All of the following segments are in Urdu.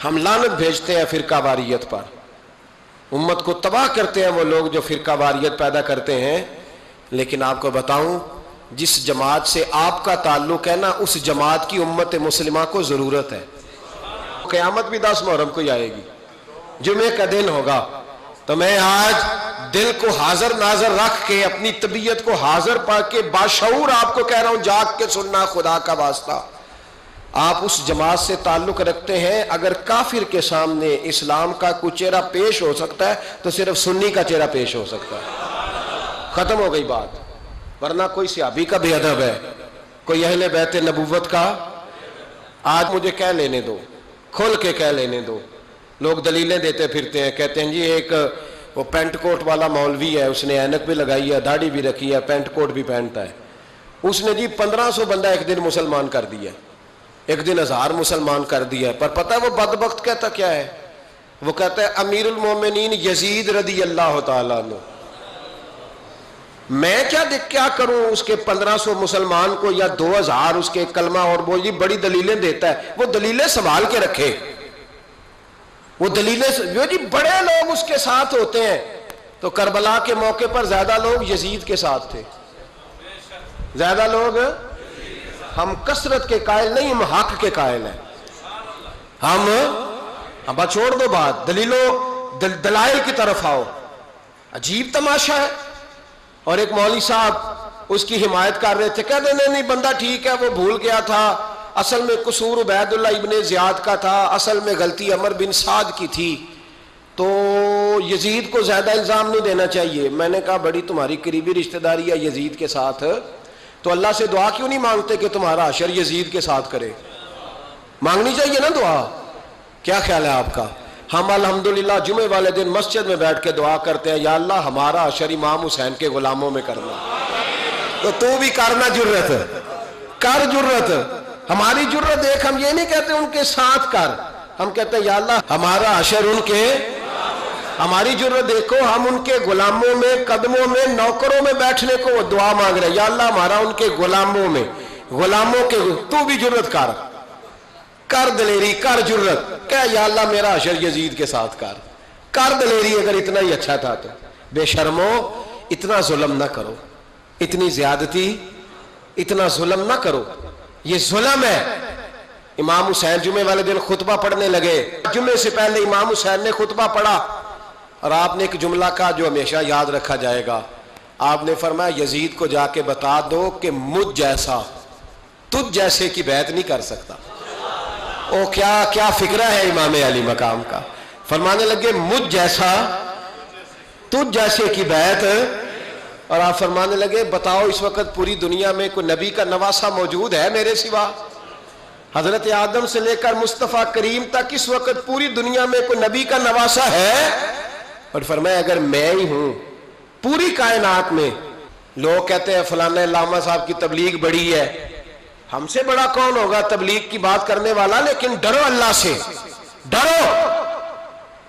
ہم لعنت بھیجتے ہیں فرقہ واریت پر، امت کو تباہ کرتے ہیں وہ لوگ جو فرقہ واریت پیدا کرتے ہیں. لیکن آپ کو بتاؤں، جس جماعت سے آپ کا تعلق ہے نا، اس جماعت کی امت مسلمہ کو ضرورت ہے. قیامت بھی 10 محرم کو ہی آئے گی، جمعے کا دن ہوگا. تو میں آج دل کو حاضر ناظر رکھ کے، اپنی طبیعت کو حاضر پا کے باشعور آپ کو کہہ رہا ہوں، جاگ کے سننا خدا کا واسطہ. آپ اس جماعت سے تعلق رکھتے ہیں، اگر کافر کے سامنے اسلام کا کوئی چہرہ پیش ہو سکتا ہے تو صرف سنی کا چہرہ پیش ہو سکتا ہے. ختم ہو گئی بات. ورنہ کوئی صحابی کا بے ادب ہے، کوئی اہل بیت نبوت کا. آج مجھے کہہ لینے دو، کھول کے کہہ لینے دو. لوگ دلیلیں دیتے پھرتے ہیں، کہتے ہیں جی ایک وہ پینٹ کوٹ والا مولوی ہے، اس نے اینک بھی لگائی ہے، داڑھی بھی رکھی ہے، پینٹ کوٹ بھی پہنتا ہے. اس نے جی 1500 بندہ ایک دن مسلمان کر دیا، ایک دن 1000 مسلمان کر دیا. پر پتہ ہے وہ بدبخت کہتا کیا ہے؟ وہ کہتا ہے امیر المومنین یزید رضی اللہ تعالیٰ عنہ. میں کیا کروں اس کے 1500 مسلمان کو یا 2000 اس کے کلمہ، اور وہ جی بڑی دلیلیں دیتا ہے. وہ دلیلیں سنبھال کے رکھے، وہ دلیلیں جو جی بڑے لوگ اس کے ساتھ ہوتے ہیں. تو کربلا کے موقع پر زیادہ لوگ یزید کے ساتھ تھے، زیادہ لوگ. ہم کثرت کے قائل نہیں، ہم حق کے قائل ہیں. ہم چھوڑ دو بات، دلائل کی طرف آؤ. عجیب تماشا ہے. اور ایک مولوی صاحب اس کی حمایت کر رہے تھے، کہتے نہیں بندہ ٹھیک ہے، وہ بھول گیا تھا، اصل میں قصور عبید اللہ ابن زیاد کا تھا، اصل میں غلطی عمر بن سعد کی تھی، تو یزید کو زیادہ الزام نہیں دینا چاہیے. میں نے کہا بڑی تمہاری قریبی رشتہ داری ہے یزید کے ساتھ، تو اللہ سے دعا کیوں نہیں مانگتے کہ تمہارا حشر یزید کے ساتھ کرے؟ مانگنی چاہیے نا دعا. کیا خیال ہے آپ کا؟ ہم الحمدللہ جمعے والے دن مسجد میں بیٹھ کے دعا کرتے ہیں، یا اللہ ہمارا حشر امام حسین کے غلاموں میں کرنا. تو بھی کرنا، جرت کر، جرت. ہماری جرت دیکھ، ہم یہ نہیں کہتے ان کے ساتھ کر، ہم کہتے ہیں یا اللہ ہمارا حشر ان کے. ہماری جرت دیکھو، ہم ان کے غلاموں میں، قدموں میں، نوکروں میں بیٹھنے کو دعا مانگ رہے ہیں، یا اللہ ہمارا ان کے غلاموں میں، غلاموں کے. تو بھی جرت کر دلیری، کر جرت، کہ یا اللہ میرا حشر یزید کے ساتھ کر دلیری. اگر اتنا ہی اچھا تھا تو بے شرمو اتنا ظلم نہ کرو، اتنی زیادتی، اتنا ظلم نہ کرو. یہ ظلم ہے. امام حسین جمعے والے دن خطبہ پڑھنے لگے. جمعے سے پہلے امام حسین نے خطبہ پڑھا، اور آپ نے ایک جملہ کہا جو ہمیشہ یاد رکھا جائے گا. آپ نے فرمایا یزید کو جا کے بتا دو کہ مجھ جیسا تجھ جیسے کی بیعت نہیں کر سکتا. او کیا فکرہ ہے امام علی مقام کا. فرمانے لگے مجھ جیسا تجھ جیسے کی بیعت. اور آپ فرمانے لگے بتاؤ اس وقت پوری دنیا میں کوئی نبی کا نواسہ موجود ہے میرے سوا؟ حضرت آدم سے لے کر مصطفیٰ کریم تک اس وقت پوری دنیا میں کوئی نبی کا نواسہ ہے؟ اور فرمایا اگر میں ہی ہوں پوری کائنات میں. لوگ کہتے ہیں فلانا علامہ صاحب کی تبلیغ بڑی ہے. ہم سے بڑا کون ہوگا تبلیغ کی بات کرنے والا؟ لیکن ڈرو اللہ سے، ڈرو،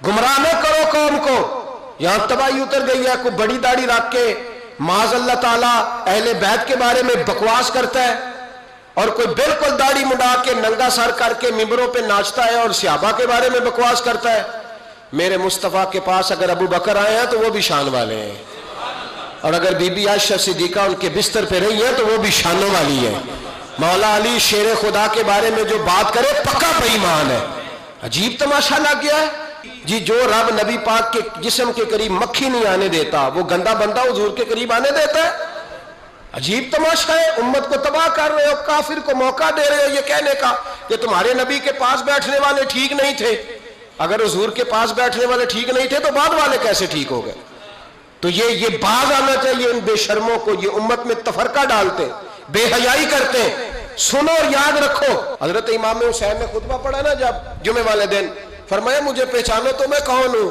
گمراہ نہ کرو قوم کو. یہاں تباہی اتر گئی ہے. کوئی بڑی داڑھی رکھ کے معاذ اللہ تعالیٰ اہل بیت کے بارے میں بکواس کرتا ہے، اور کوئی بالکل داڑھی مڈا کے ننگا سر کر کے ممبروں پہ ناچتا ہے اور صحابہ کے بارے میں بکواس کرتا ہے. میرے مصطفیٰ کے پاس اگر ابو بکر آئے ہیں تو وہ بھی شان والے ہیں، اور اگر بی بی عائشہ صدیقہ ان کے بستر پہ رہی ہے تو وہ بھی شانوں والی ہے. مولا علی شیر خدا کے بارے میں جو بات کرے پکا بے ایمان ہے. عجیب تماشا لگ گیا ہے جی. جو رب نبی پاک کے جسم کے قریب مکھی نہیں آنے دیتا، وہ گندا بندہ حضور کے قریب آنے دیتا ہے؟ عجیب تماشا ہے. امت کو تباہ کر رہے ہو، کافر کو موقع دے رہے ہو یہ کہنے کا کہ تمہارے نبی کے پاس بیٹھنے والے ٹھیک نہیں تھے. اگر حضور کے پاس بیٹھنے والے ٹھیک نہیں تھے تو بعد والے کیسے ٹھیک ہو گئے؟ تو یہ باز آنا چاہیے ان بے شرموں کو. یہ امت میں تفرقہ ڈالتے، بے حیائی کرتے ہیں. سنو اور یاد رکھو. حضرت امام حسین نے خطبہ پڑھا نا جب جمعے والے دن، فرمایا مجھے پہچانو تو میں کون ہوں؟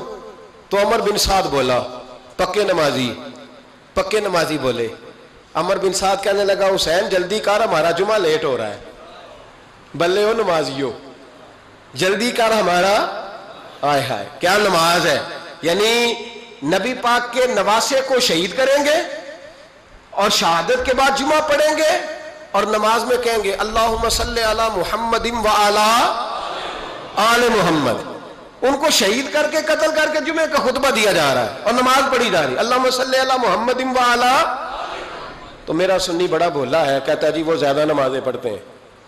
تو عمر بن سعد بولا، پکے نمازی بولے. عمر بن سعد کہنے لگا حسین جلدی کر، ہمارا جمعہ لیٹ ہو رہا ہے. بلے ہو نمازیو، جلدی کر ہمارا. آئے ہائے کیا نماز ہے. یعنی نبی پاک کے نواسے کو شہید کریں گے اور شہادت کے بعد جمعہ پڑھیں گے اور نماز میں کہیں گے اللہم صلی علی محمد و علی. آل محمد، ان کو شہید کر کے قتل کر کے جمعے کا خطبہ دیا جا رہا ہے اور نماز پڑھی جا رہی، اللہم صلی علی محمد وعلی۔ تو میرا سنی بڑا بھولا ہے، کہتا ہے جی وہ زیادہ نمازیں پڑھتے ہیں،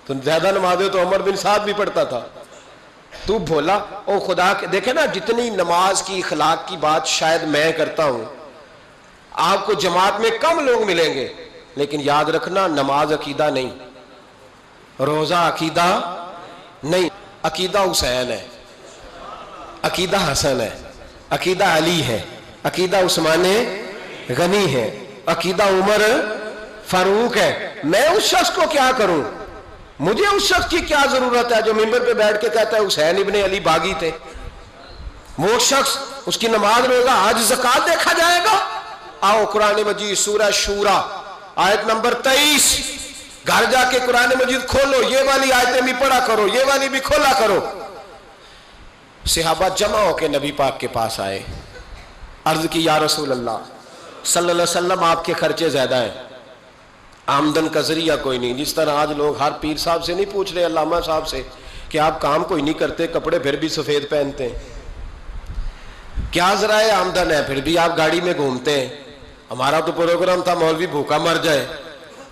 تو زیادہ نمازیں تو عمر بن سعد بھی پڑھتا تھا، تو بھولا۔ او خدا کے دیکھیں نا، جتنی نماز کی اخلاق کی بات شاید میں کرتا ہوں، آپ کو جماعت میں کم لوگ ملیں گے، لیکن یاد رکھنا نماز عقیدہ نہیں، روزہ عقیدہ نہیں، عقیدہ حسین ہے، عقیدہ حسن ہے، عقیدہ علی ہے، عقیدہ عثمان غنی ہے، عقیدہ عمر فاروق ہے۔ میں اس شخص کو کیا کروں؟ مجھے اس شخص کی کیا ضرورت ہے جو ممبر پہ بیٹھ کے کہتا ہے حسین ابن علی باغی تھے؟ وہ شخص، اس کی نماز روزہ حج زکات دیکھا جائے گا؟ آؤ قرآن مجید سورہ شورا آیت نمبر 23، گھر جا کے قرآن مجید کھولو، یہ والی آیتیں بھی پڑھا کرو، یہ والی بھی کھولا کرو۔ صحابہ جمع ہو کے نبی پاک کے پاس آئے، عرض کی یا رسول اللہ صلی اللہ علیہ وسلم، آپ کے خرچے زیادہ ہیں، آمدن کا ذریعہ کوئی نہیں۔ جس طرح آج لوگ ہر پیر صاحب سے نہیں پوچھ رہے، علامہ صاحب سے، کہ آپ کام کوئی نہیں کرتے، کپڑے پھر بھی سفید پہنتے ہیں، کیا ذرائع آمدن ہے، پھر بھی آپ گاڑی میں گھومتے ہیں۔ ہمارا تو پروگرام تھا مولوی بھوکا مر جائے،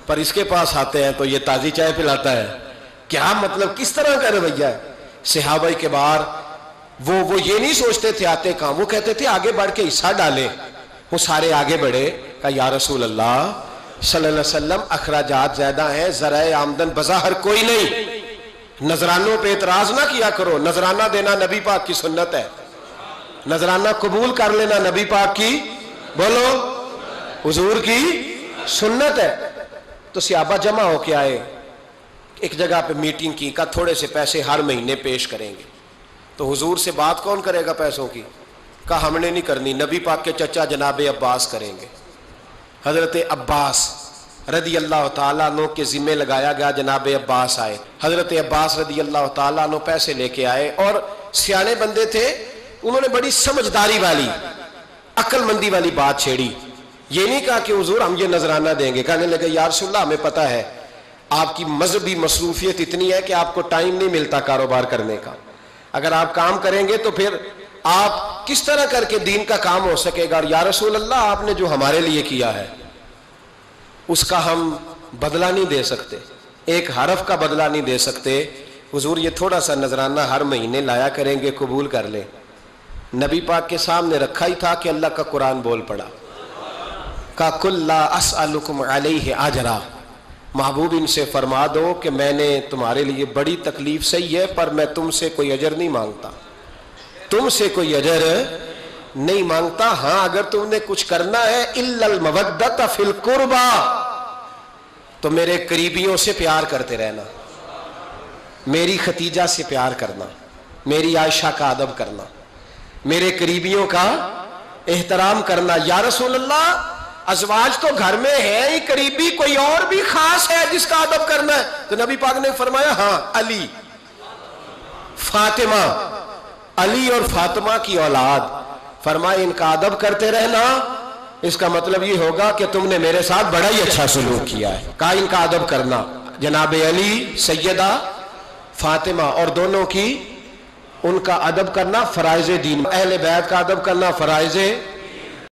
پر اس کے پاس آتے ہیں تو یہ تازی چائے پلاتا ہے، کیا مطلب، کس طرح کا رویہ ہے؟ صحابہ کے بار وہ یہ نہیں سوچتے تھے آتے کہاں، وہ کہتے تھے آگے بڑھ کے حصہ ڈالیں۔ وہ سارے آگے بڑھے، کہا یا رسول اللہ صلی اللہ علیہ وسلم، اخراجات زیادہ ہیں، ذرائع آمدن بظاہر کوئی نہیں، نذرانوں پہ اعتراض نہ کیا کرو، نذرانہ دینا نبی پاک کی سنت ہے، نذرانہ قبول کر لینا نبی پاک کی، بولو، حضور کی سنت ہے۔ تو صحابہ جمع ہو کے آئے، ایک جگہ پہ میٹنگ کی، کہا تھوڑے سے پیسے ہر مہینے پیش کریں گے۔ تو حضور سے بات کون کرے گا پیسوں کی؟ کہا ہم نے نہیں کرنی، نبی پاک کے چچا جناب عباس کریں گے۔ حضرت عباس رضی اللہ تعالیٰ عنہ کے ذمے لگایا گیا، جناب عباس آئے، حضرت عباس رضی اللہ تعالیٰ عنہ پیسے لے کے آئے، اور سیانے بندے تھے، انہوں نے بڑی سمجھداری والی، عقل مندی والی بات چھیڑی۔ یہ نہیں کہا کہ حضور ہم یہ نذرانہ دیں گے، کہنے لگے یا رسول اللہ ہمیں پتہ ہے آپ کی مذہبی مصروفیت اتنی ہے کہ آپ کو ٹائم نہیں ملتا کاروبار کرنے کا، اگر آپ کام کریں گے تو پھر آپ کس طرح کر کے دین کا کام ہو سکے گا، اور یا رسول اللہ آپ نے جو ہمارے لیے کیا ہے اس کا ہم بدلہ نہیں دے سکتے، ایک حرف کا بدلہ نہیں دے سکتے، حضور یہ تھوڑا سا نذرانہ ہر مہینے لایا کریں گے، قبول کر لیں۔ نبی پاک کے سامنے رکھا ہی تھا کہ اللہ کا قرآن بول پڑا، کا کل لا اسألکم علیہ اجرا، محبوب ان سے فرما دو کہ میں نے تمہارے لیے بڑی تکلیف سہی ہے، پر میں تم سے کوئی اجر نہیں مانگتا، تم سے کوئی اجر نہیں مانگتا، ہاں اگر تم نے کچھ کرنا ہے الا المودۃ فی القربى، تو میرے قریبیوں سے پیار کرتے رہنا، میری ختیجہ سے پیار کرنا، میری عائشہ کا ادب کرنا، میرے قریبیوں کا احترام کرنا۔ یا رسول اللہ ازواج تو گھر میں ہے ہی، قریبی کوئی اور بھی خاص ہے جس کا ادب کرنا ہے؟ تو نبی پاک نے فرمایا ہاں، علی، فاطمہ، علی اور فاطمہ کی اولاد، فرمایا ان کا ادب کرتے رہنا، اس کا مطلب یہ ہوگا کہ تم نے میرے ساتھ بڑا ہی اچھا سلوک کیا ہے۔ کہا ان کا ادب کرنا، جناب علی، سیدہ فاطمہ، اور دونوں کی ان کا ادب کرنا فرائض دین، اہل بیت کا ادب کرنا فرائض